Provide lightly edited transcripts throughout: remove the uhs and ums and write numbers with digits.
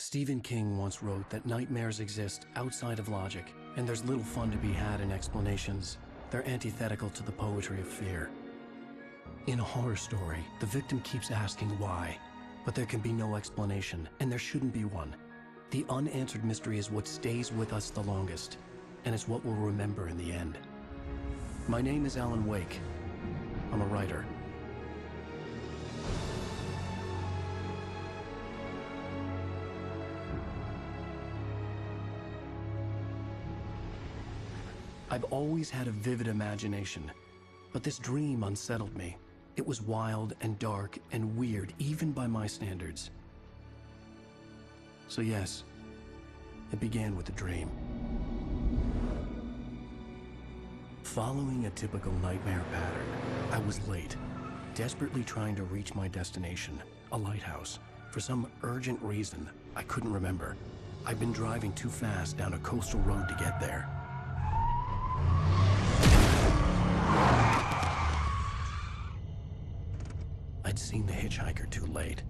Stephen King once wrote that nightmares exist outside of logic, and there's little fun to be had in explanations. They're antithetical to the poetry of fear. In a horror story, the victim keeps asking why, but there can be no explanation, and there shouldn't be one. The unanswered mystery is what stays with us the longest, and it's what we'll remember in the end. My name is Alan Wake. I'm a writer. I've always had a vivid imagination, but this dream unsettled me. It was wild and dark and weird, even by my standards. So yes, it began with a dream. Following a typical nightmare pattern, I was late, desperately trying to reach my destination, a lighthouse. For some urgent reason, I couldn't remember. I'd been driving too fast down a coastal road to get there. I'd seen the hitchhiker too late.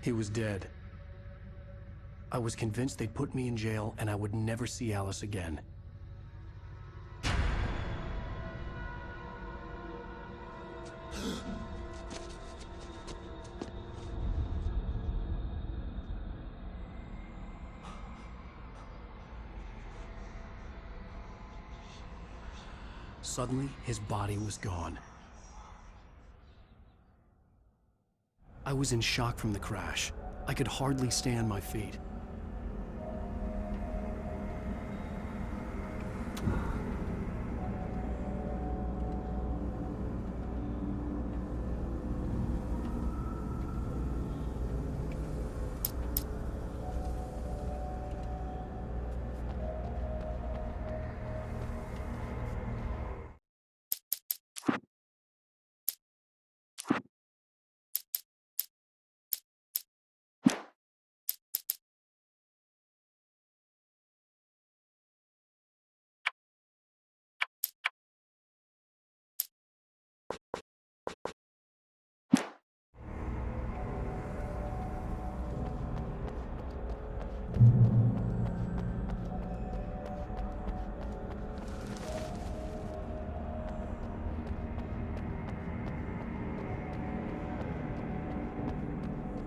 He was dead. I was convinced they'd put me in jail and I would never see Alice again. Suddenly, his body was gone. I was in shock from the crash. I could hardly stay on my feet.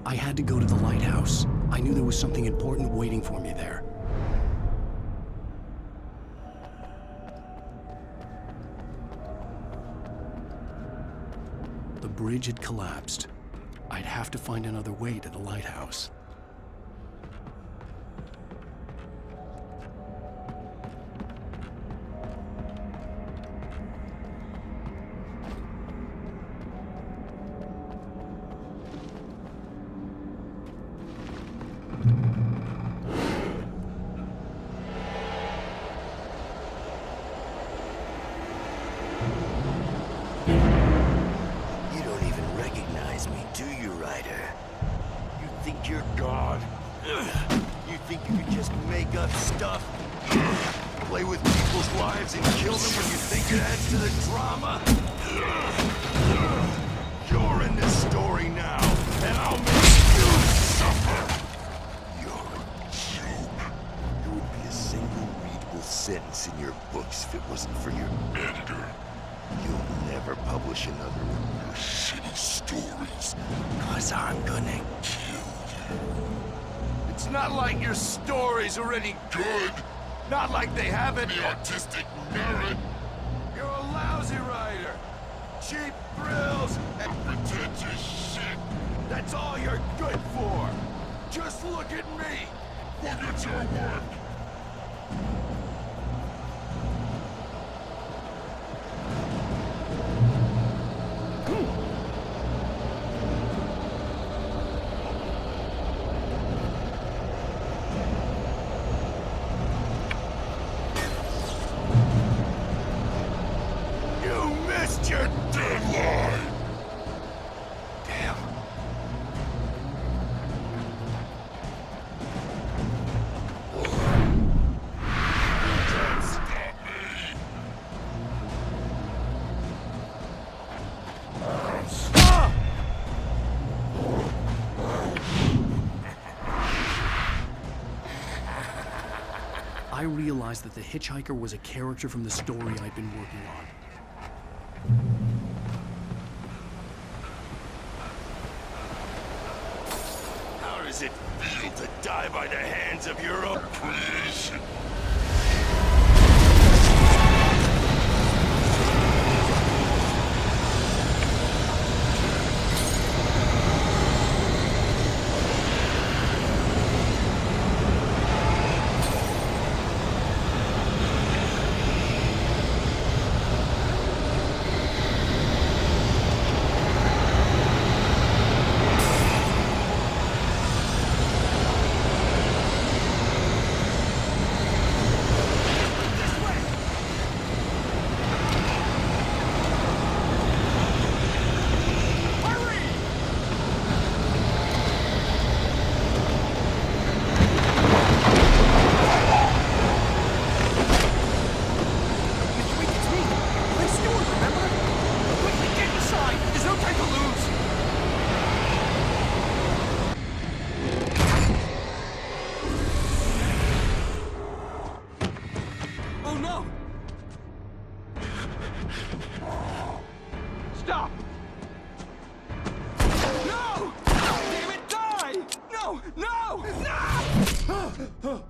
I had to go to the lighthouse. I knew there was something important waiting for me there. The bridge had collapsed. I'd have to find another way to the lighthouse. You're God. You think you can just make up stuff? Play with people's lives and kill them when you think it adds to the drama? You're in this story now, and I'll make you suffer! You're a joke. There would be a single readable sentence in your books if it wasn't for your editor. You'll never publish another one of your shitty stories, 'cause I'm gonna kill you. It's not like your stories are any good. Not like they haven't the artistic merit. You're a lousy writer. Cheap thrills and pretentious shit. That's all you're good for. Just look at me. Look at your work. Your deadline! Damn. realized that the hitchhiker was a character from the story I'd been working on. How does it feel to die by the hands of your own creation? Stop! No! Damn it, die! No! No! No!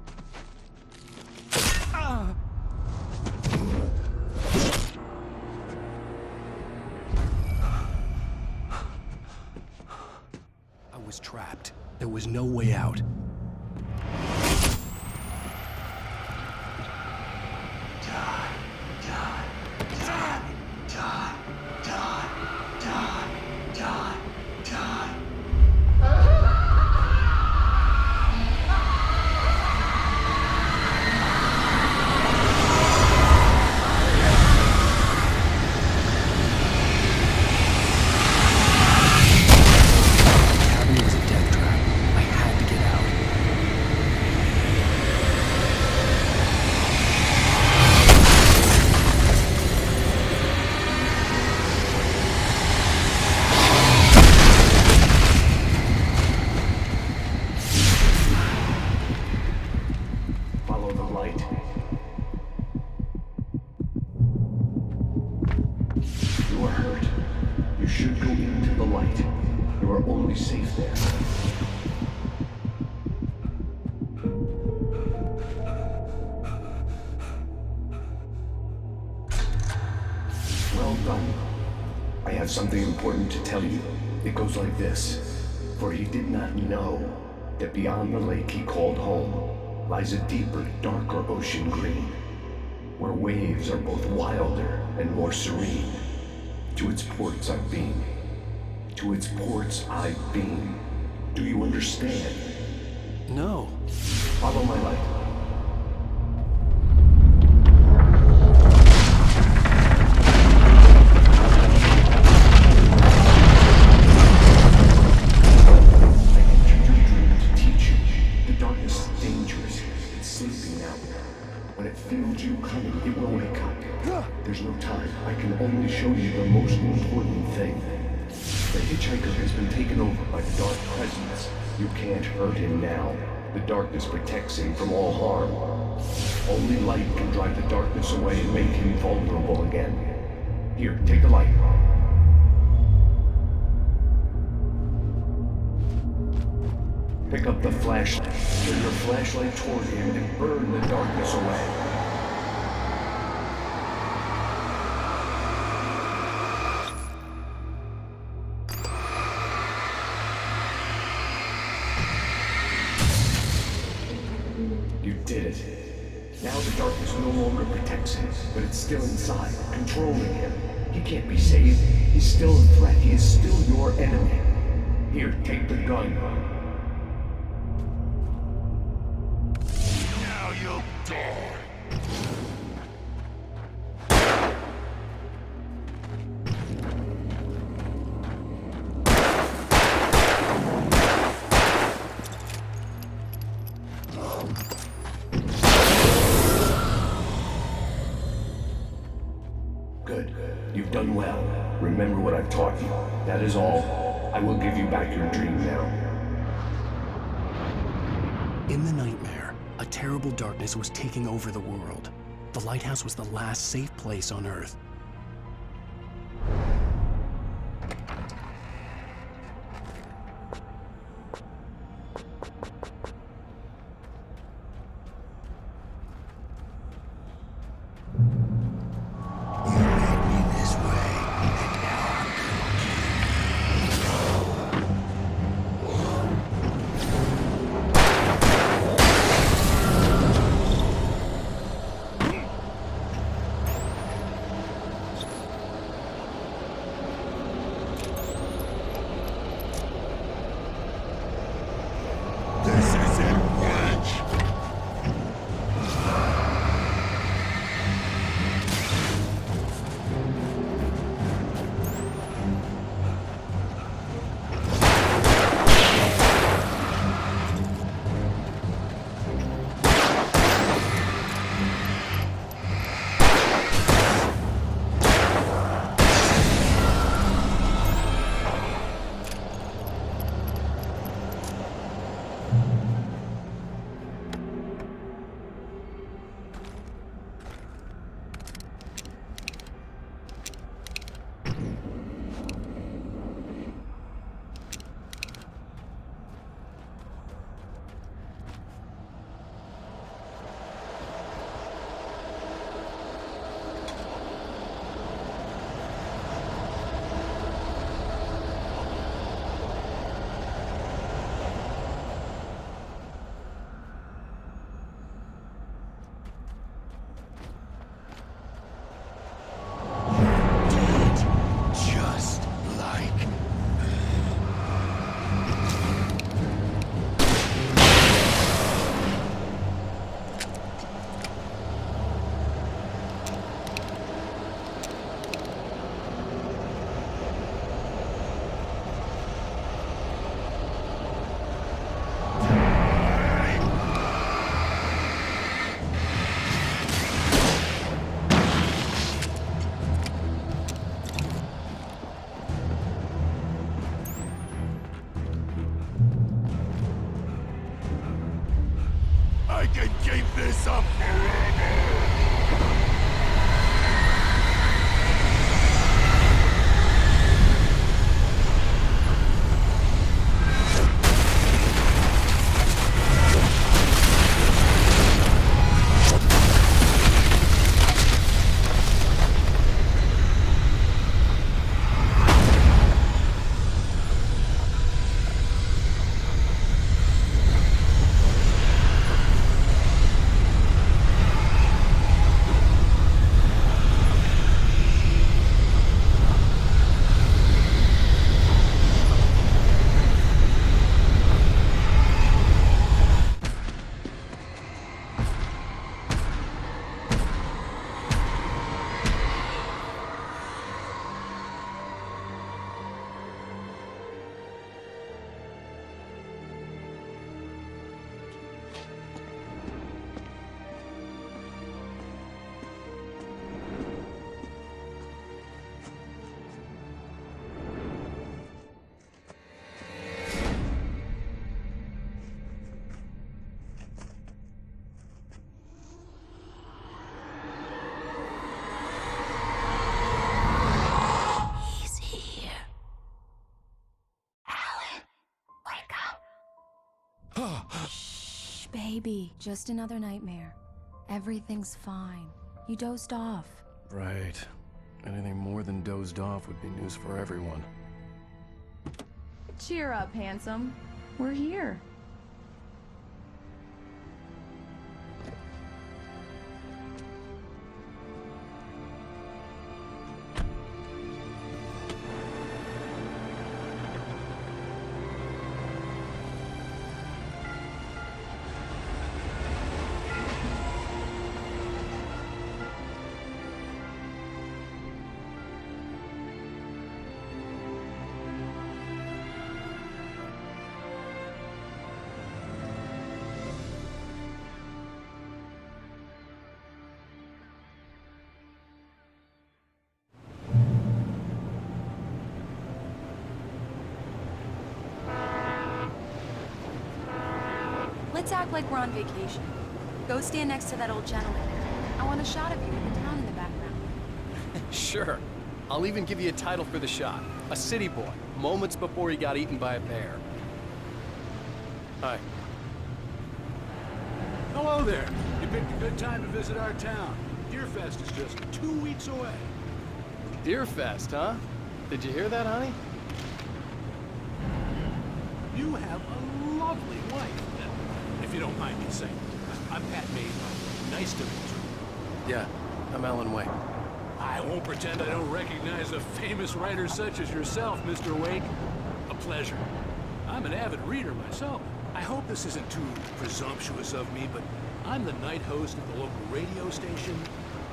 I was trapped. There was no way out. Safe there. Well done. I have something important to tell you. It goes like this. For he did not know that beyond the lake he called home lies a deeper, darker ocean green, where waves are both wilder and more serene. To its ports I've been. To its ports I've been. Do you understand? No. Follow my light. I entered your dream to teach you. The darkness is dangerous. It's sleeping now. When it feels you coming, it will wake up. There's no time. I can only show you the most important thing. The hitchhiker has been taken over by the dark presence. You can't hurt him now. The darkness protects him from all harm. Only light can drive the darkness away and make him vulnerable again. Here, take the light. Pick up the flashlight. Turn your flashlight toward him and burn the darkness away. You did it. Now the darkness no longer protects him, but it's still inside, controlling him. He can't be saved. He's still a threat. He is still your enemy. Here, take the gun. Now you'll die. Good. You've done well. Remember what I've taught you. That is all. I will give you back your dream now. In the nightmare, A terrible darkness was taking over the world. The lighthouse was the last safe place on Earth. I can keep this up forever! Shh, baby. Just another nightmare. Everything's fine. You dozed off. Right. Anything more than dozed off would be news for everyone. Cheer up, handsome. We're here. Let's act like we're on vacation. Go stand next to that old gentleman there. I want a shot of you with the town in the background. Sure. I'll even give you a title for the shot. A city boy, moments before he got eaten by a bear. Hi. Hello there. You picked a good time to visit our town. Deerfest is just 2 weeks away. Deerfest, huh? Did you hear that, honey? You have a lovely wife, if you don't mind me saying. I'm Pat Maiden. Nice to meet you. Yeah, I'm Alan Wake. I won't pretend I don't recognize a famous writer such as yourself, Mr. Wake. A pleasure. I'm an avid reader myself. I hope this isn't too presumptuous of me, but I'm the night host at the local radio station.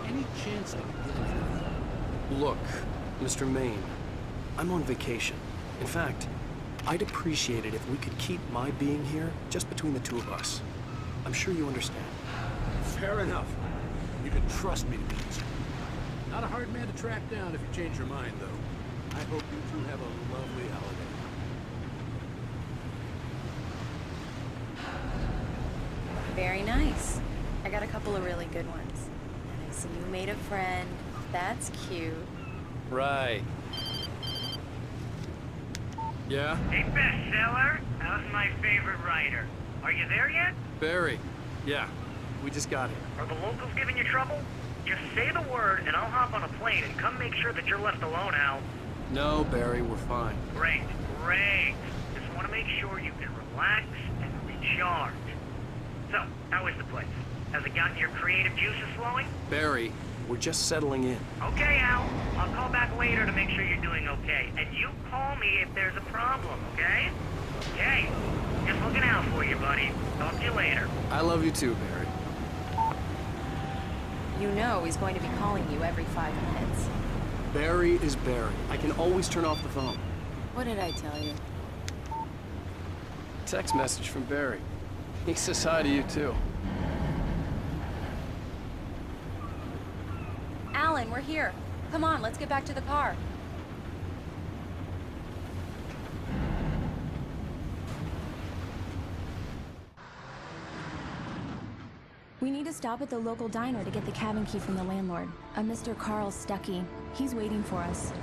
Any chance I can get an interview? Look, Mr. Maine, I'm on vacation. In fact, I'd appreciate it if we could keep my being here just between the two of us. I'm sure you understand. Fair enough. You can trust me to be this. Not a hard man to track down if you change your mind, though. I hope you two have a lovely holiday. Very nice. I got a couple of really good ones. And I see you made a friend. That's cute. Right. Yeah? Hey, bestseller, how's my favorite writer? Are you there yet? Barry. Yeah, we just got here. Are the locals giving you trouble? Just say the word and I'll hop on a plane and come make sure that you're left alone, Al. No, Barry, we're fine. Great, great. Just want to make sure you can relax and recharge. So, how is the place? Has it gotten your creative juices flowing? Barry, we're just settling in. Okay, Al. I'll call back later to make sure you're doing okay. And you call me if there's a problem, okay? Okay. Just looking out for you, buddy. Talk to you later. I love you too, Barry. You know he's going to be calling you every 5 minutes. Barry is Barry. I can always turn off the phone. What did I tell you? Text message from Barry. He says hi to you too. Alan, we're here. Come on, let's get back to the car. We need to stop at the local diner to get the cabin key from the landlord, a Mr. Carl Stuckey. He's waiting for us.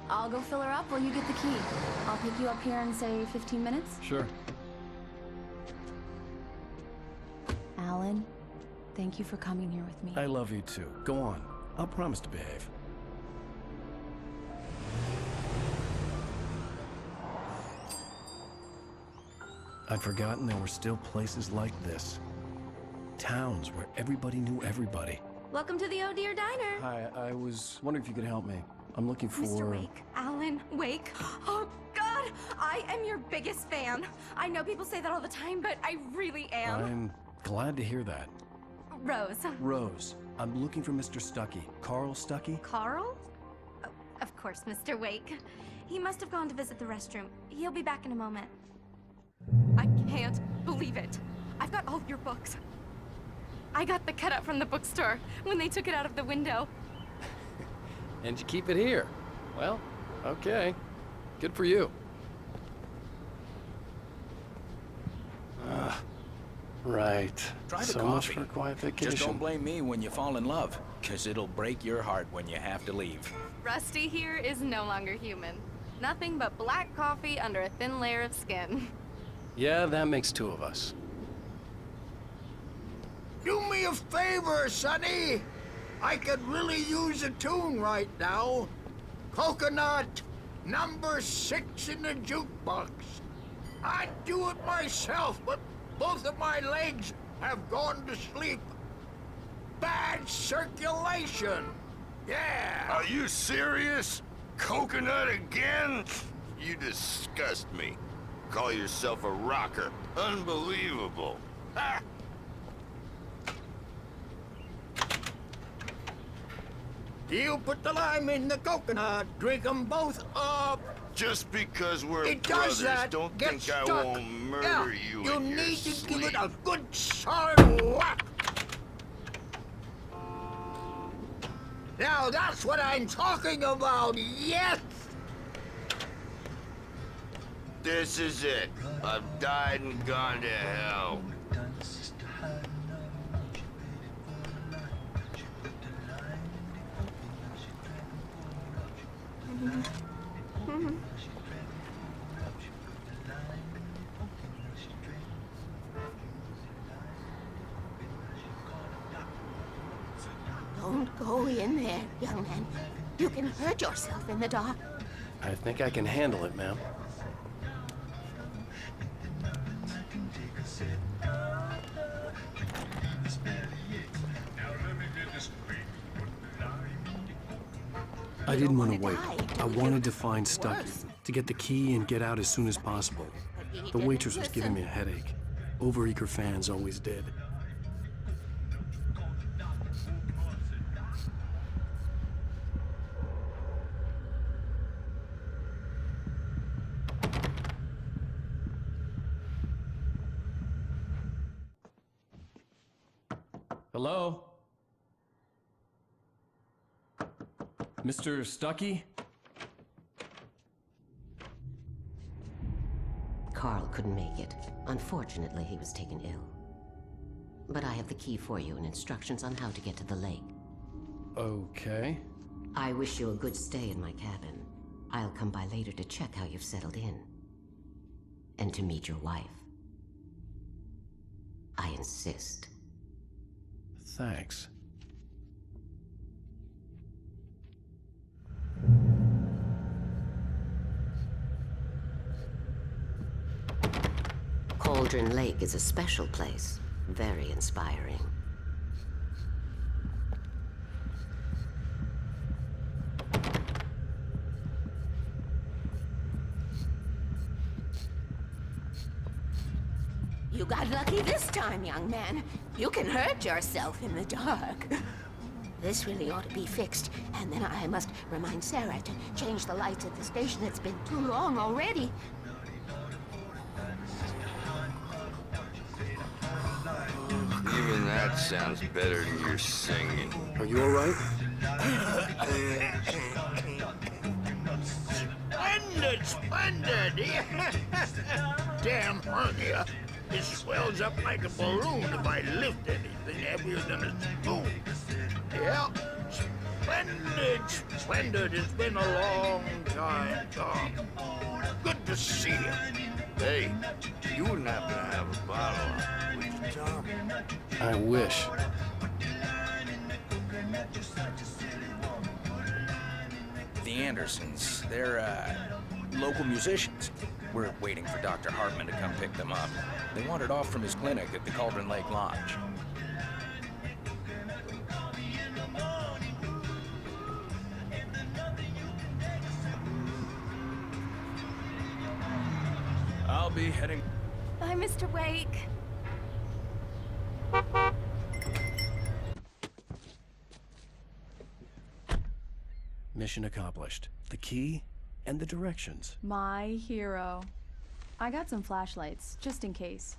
I'll go fill her up while you get the key. I'll pick you up here in, say, 15 minutes? Sure. Alan, thank you for coming here with me. I love you too. Go on. I'll promise to behave. I'd forgotten there were still places like this. Towns where everybody knew everybody. Welcome to the Oh Dear Diner. Hi, I was wondering if you could help me. I'm looking for... Mr. Wake. Alan Wake. Oh, God! I am your biggest fan. I know people say that all the time, but I really am. I'm glad to hear that. Rose. Rose, I'm looking for Mr. Stuckey. Carl Stuckey? Carl? Oh, of course, Mr. Wake. He must have gone to visit the restroom. He'll be back in a moment. I can't believe it. I've got all your books. I got the cutout from the bookstore when they took it out of the window. And you keep it here. Well, okay. Good for you. Right. Try the so coffee. much for a quiet vacation. Just don't blame me when you fall in love, because it'll break your heart when you have to leave. Rusty here is no longer human. Nothing but black coffee under a thin layer of skin. Yeah, that makes two of us. Do me a favor, Sonny. I could really use a tune right now. Coconut, number 6 in the jukebox. I'd do it myself, but both of my legs have gone to sleep. Bad circulation. Yeah. Are you serious? Coconut again? You disgust me. Call yourself a rocker. Unbelievable. Ha! You put the lime in the coconut, drink them both up. Just because we're It brothers, does that. don't Get think stuck. I won't murder Yeah, you you in your need to give it sleep. a good solid whack. Now that's what I'm talking about, yes! This is it. I've died and gone to hell. Don't go in there, young man. You can hurt yourself in the dark. I think I can handle it, ma'am. I didn't want to wait. I wanted to find Stucky, to get the key and get out as soon as possible. The waitress was giving me a headache. Overeager fans always did. Hello? Mr. Stucky? Carl couldn't make it. Unfortunately, he was taken ill. But I have the key for you and instructions on how to get to the lake. Okay. I wish you a good stay in my cabin. I'll come by later to check how you've settled in. And to meet your wife. I insist. Thanks. Cauldron Lake is a special place. Very inspiring. You got lucky this time, young man. You can hurt yourself in the dark. This really ought to be fixed, and then I must remind Sarah to change the lights at the station. It's been too long already. Even that sounds better than your singing. Are you all right? Splendid, splendid! Damn hernia. It swells up like a balloon if I lift anything heavier than a spoon. Yeah, splendid, splendid. It's been a long time, Tom. Good to see you. Hey, you wouldn't happen to have a bottle on, would you, Tom? I wish. The Andersons, they're, local musicians. We're waiting for Dr. Hartman to come pick them up. They wandered off from his clinic at the Cauldron Lake Lodge. I'll be heading... Bye, Mr. Wake. Mission accomplished. The key and the directions. My hero. I got some flashlights, just in case.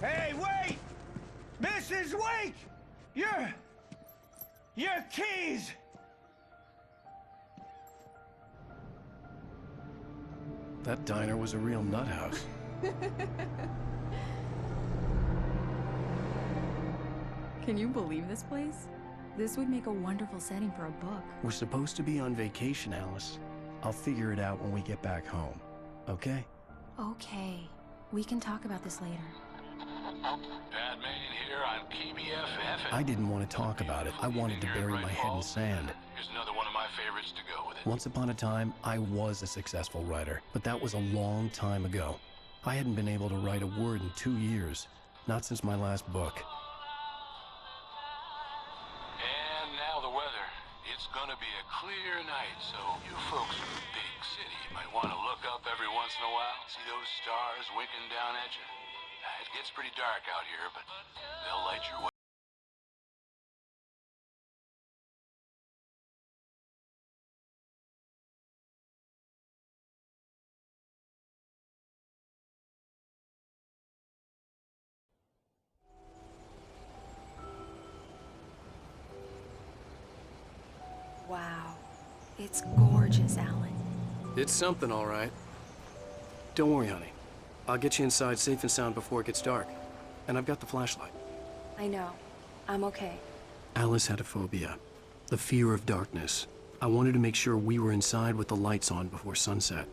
Hey, wait! Mrs. Wake! Your keys! That diner was a real nut house. Can you believe this place? This would make a wonderful setting for a book. We're supposed to be on vacation, Alice. I'll figure it out when we get back home. Okay? Okay. We can talk about this later. Batman here on KBFF. I didn't want to talk about it. I wanted to bury my head in sand. Here's another one of my favorites to go with it. Once upon a time, I was a successful writer, but that was a long time ago. I hadn't been able to write a word in 2 years, not since my last book. And now the weather. It's gonna be a clear night, so you folks in the big city might want to look up every once in a while, see those stars winking down at you. It gets pretty dark out here, but they'll light your way. Wow. It's gorgeous, Alan. It's something, all right. Don't worry, honey. I'll get you inside safe and sound before it gets dark. And I've got the flashlight. I know. I'm okay. Alice had a phobia. The fear of darkness. I wanted to make sure we were inside with the lights on before sunset.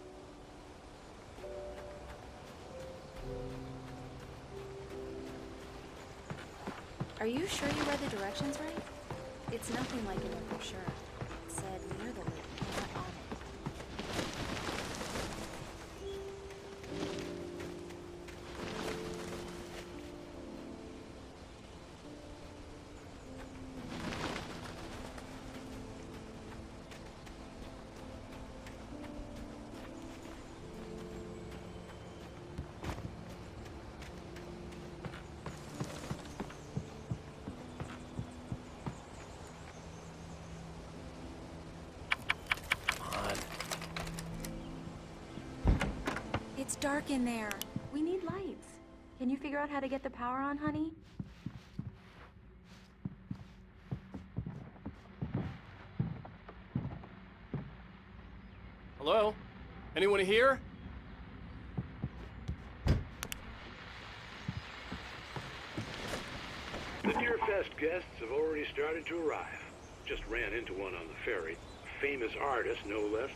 Are you sure you read the directions right? It's nothing like in the brochure. It said near the lake, not on it. It's dark in there. We need lights. Can you figure out how to get the power on, honey? Hello? Anyone here? The Deerfest guests have already started to arrive. Just ran into one on the ferry. A famous artist, no less.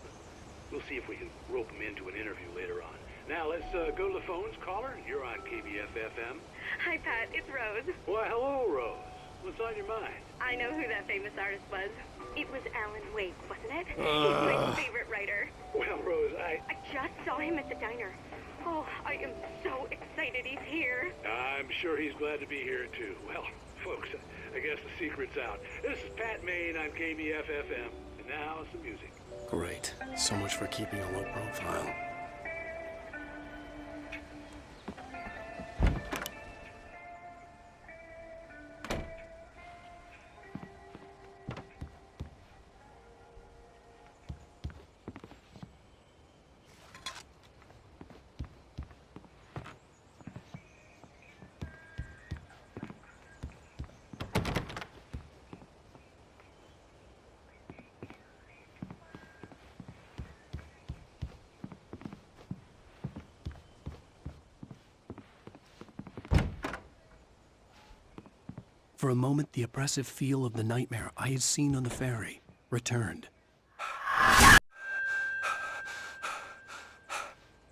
We'll see if we can rope him into an interview later on. Now, let's go to the phones. Caller, you're on KBF-FM. Hi, Pat. It's Rose. Why, hello, Rose. What's on your mind? I know who that famous artist was. It was Alan Wake, wasn't it? He's my favorite writer. Well, Rose, I just saw him at the diner. Oh, I am so excited he's here. I'm sure he's glad to be here, too. Well, folks, I guess the secret's out. This is Pat Maine on KBF-FM. And now, some music. Great. So much for keeping a low profile. For a moment, the oppressive feel of the nightmare I had seen on the ferry returned.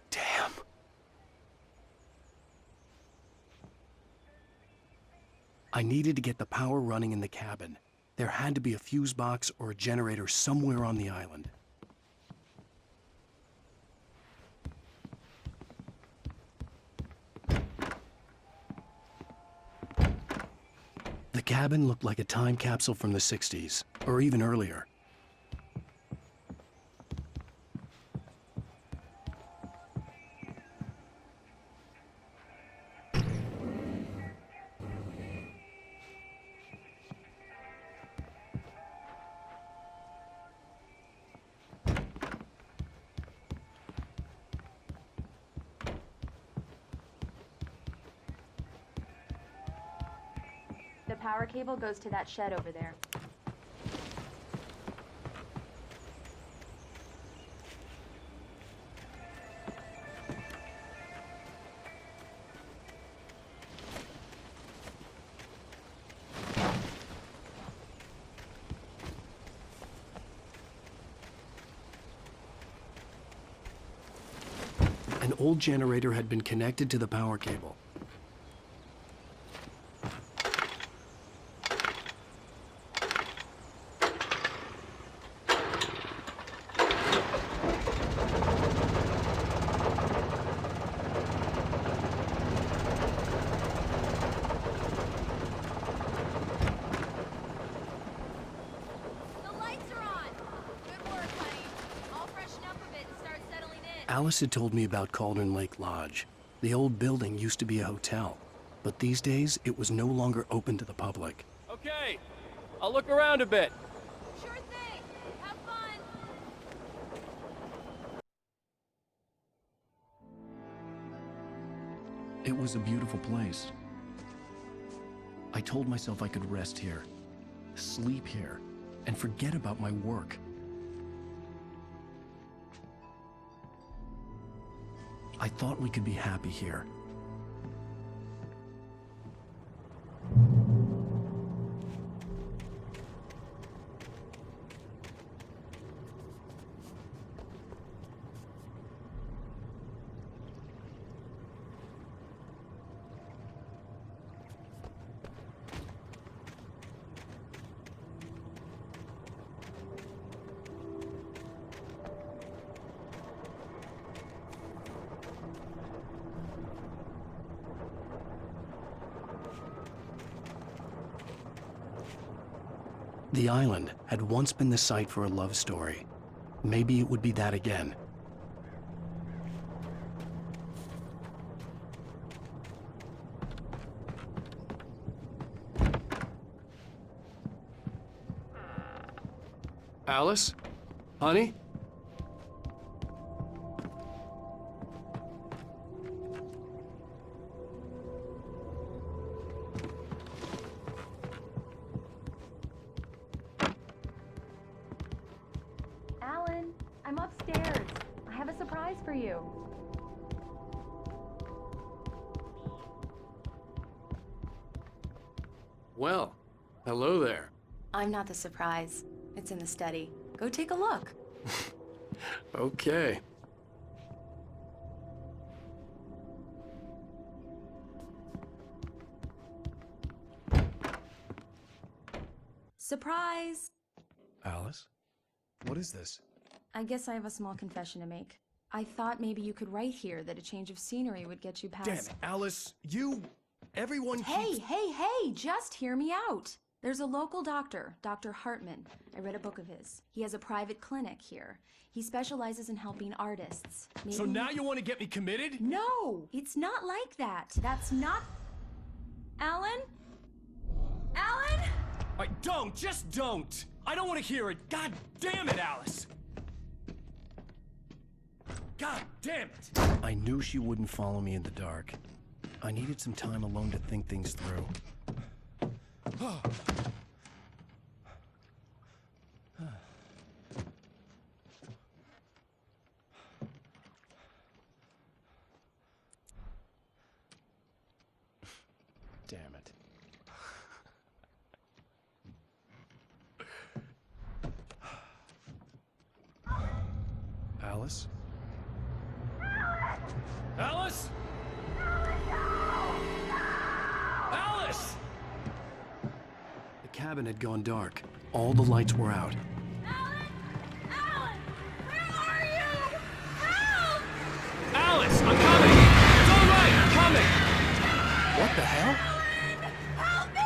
Damn. I needed to get the power running in the cabin. There had to be a fuse box or a generator somewhere on the island. The cabin looked like a time capsule from the 60s, or even earlier. The power cable goes to that shed over there. An old generator had been connected to the power cable. Alice had told me about Cauldron Lake Lodge. The old building used to be a hotel, but these days it was no longer open to the public. Okay, I'll look around a bit. Sure thing. Have fun. It was a beautiful place. I told myself I could rest here, sleep here, and forget about my work. I thought we could be happy here. The island had once been the site for a love story. Maybe it would be that again. Alice? Honey? Alan, I'm upstairs. I have a surprise for you. Well, hello there. I'm not the surprise. It's in the study. Go take a look. Okay. Surprise! Alice? What is this? I guess I have a small confession to make. I thought maybe you could write here that a change of scenery would get you past... Damn it, Alice, everyone keeps... Hey, just hear me out. There's a local doctor, Dr. Hartman. I read a book of his. He has a private clinic here. He specializes in helping artists. So now you want to get me committed? No, it's not like that. That's not... Alan? Alan? Just don't! I don't want to hear it! God damn it, Alice! God damn it! I knew she wouldn't follow me in the dark. I needed some time alone to think things through. Damn it. Alice? Alice? Alice! The cabin had gone dark. All the lights were out. Alice, I'm coming! It's all right, I'm coming! What the hell? Help me!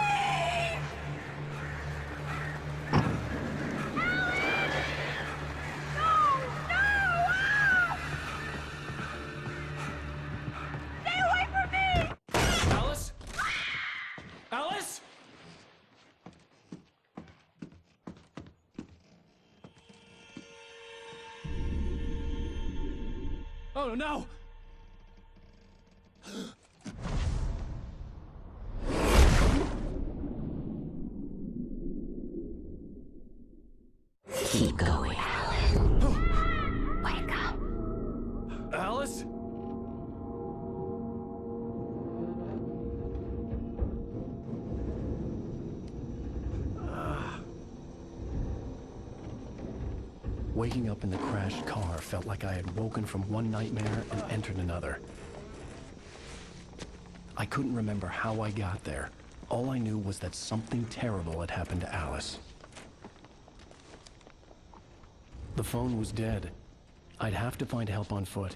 Stay away from me! Alice? Alice? Oh no! Keep going, Alan. Wake up. Alice? Waking up in the crashed car felt like I had woken from one nightmare and entered another. I couldn't remember how I got there. All I knew was that something terrible had happened to Alice. The phone was dead. I'd have to find help on foot.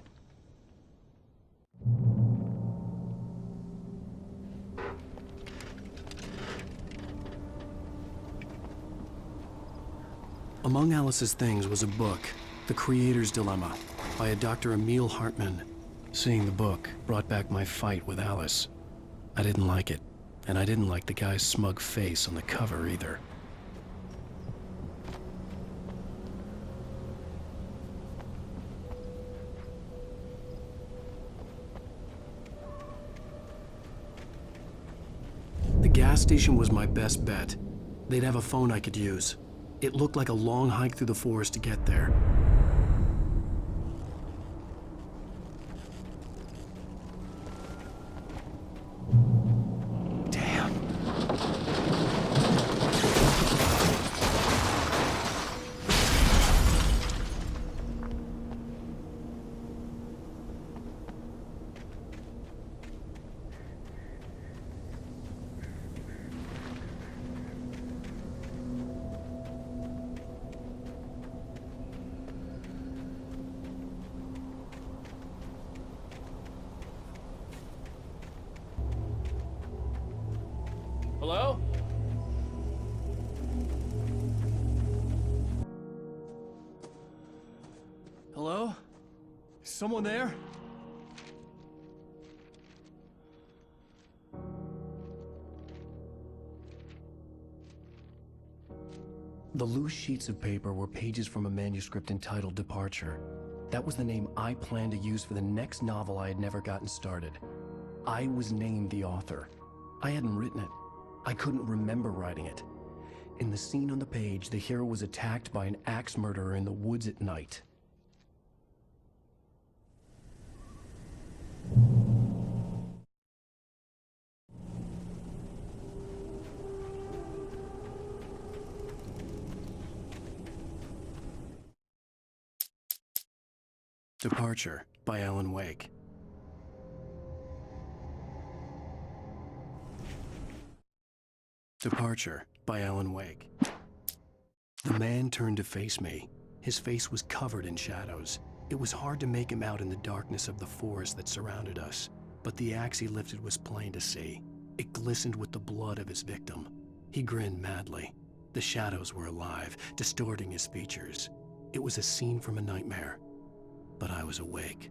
Among Alice's things was a book, The Creator's Dilemma, by a Dr. Emil Hartman. Seeing the book brought back my fight with Alice. I didn't like it, and I didn't like the guy's smug face on the cover either. The gas station was my best bet. They'd have a phone I could use. It looked like a long hike through the forest to get there. Hello? Hello? Is someone there? The loose sheets of paper were pages from a manuscript entitled Departure. That was the name I planned to use for the next novel I had never gotten started. I was named the author. I hadn't written it. I couldn't remember writing it. In the scene on the page, the hero was attacked by an axe murderer in the woods at night. Departure by Alan Wake. Departure by Alan Wake. The man turned to face me. His face was covered in shadows. It was hard to make him out in the darkness of the forest that surrounded us, but the axe he lifted was plain to see. It glistened with the blood of his victim. He grinned madly. The shadows were alive, distorting his features. It was a scene from a nightmare, but I was awake.